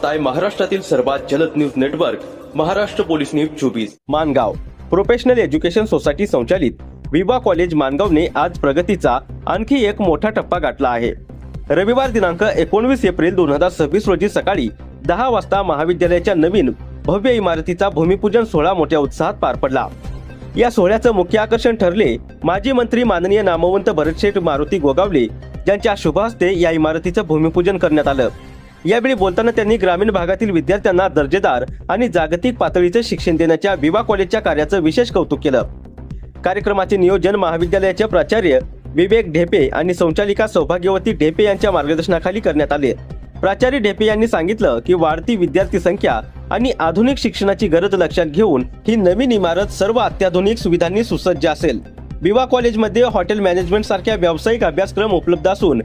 पाहताय महाराष्ट्रातील सर्वात जलद news network Maharashtra police news 24। Mangaon professional education society संचालित विवा कॉलेज मानगावने आज प्रगतीचा आणखी एक मोठा टप्पा गाठला आहे। रविवार दिनांक 19 एप्रिल 2026 रोजी सकाळी 10 वाजता महाविद्यालयाच्या नवीन भव्य इमारतीचा भूमिपूजन सोहळा मोठ्या उत्साहात पार पडला। या सोहळ्याचं मुख्य आकर्षण ठरले माजी मंत्री माननीय नामवंत भरतशेठ मारुती गोगावले यांच्या शुभ हस्ते या इमारतीचं भूमिपूजन करण्यात आलं। यावेळी बोलताना त्यांनी ग्रामीण भागातील विद्यार्थ्यांना दर्जेदार आणि जागतिक पातळीचे शिक्षण देण्याच्या विवा कॉलेजच्या कार्याचं विशेष कौतुक केलं। कार्यक्रमाचे नियोजन महाविद्यालयाचे प्राचार्य विवेक ढेपे आणि संचालिका सौभाग्यवती ढेपे यांच्या मार्गदर्शनाखाली करण्यात आले। प्राचार्य ढेपे यांनी सांगितलं की वाढती विद्यार्थी संख्या आणि आधुनिक शिक्षणाची गरज लक्षात घेऊन ही नवीन इमारत सर्व अत्याधुनिक सुविधांनी सुसज्ज असेल। विवा कॉलेजमध्ये हॉटेल मॅनेजमेंट सारख्या व्यावसायिक अभ्यासक्रम उपलब्ध असून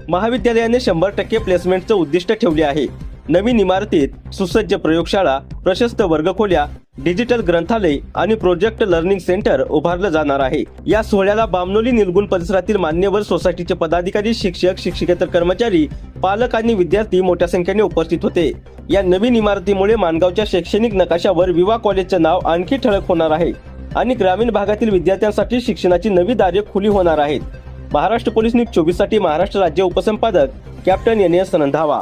महाविद्यालयाने 100% प्लेसमेंटचं उद्दिष्ट ठेवले आहे। नवीन इमारतीत सुसज्ज प्रयोगशाळा, प्रशस्त वर्गखोल्या, डिजिटल ग्रंथालय आणि प्रोजेक्ट लर्निंग सेंटर उभारलं जाणार आहे। या सोहळ्याला बामनोली निलगुण परिसरातील मान्यवर सोसायटीचे पदाधिकारी, शिक्षक, शिक्षकेतर कर्मचारी, पालक आणि विद्यार्थी मोठ्या संख्येने उपस्थित होते। या नवीन इमारतीमुळे मानगावच्या शैक्षणिक नकाशावर विवा कॉलेजचं नाव आणखी ठळक होणार आहे आणि ग्रामीण भागातील विद्यार्थ्यांसाठी शिक्षणाची नवी दारे खुली होणार आहेत। महाराष्ट्र पोलीस न्यूज 24 साठी महाराष्ट्र राज्य उपसंपादक कॅप्टन NS रंधावा।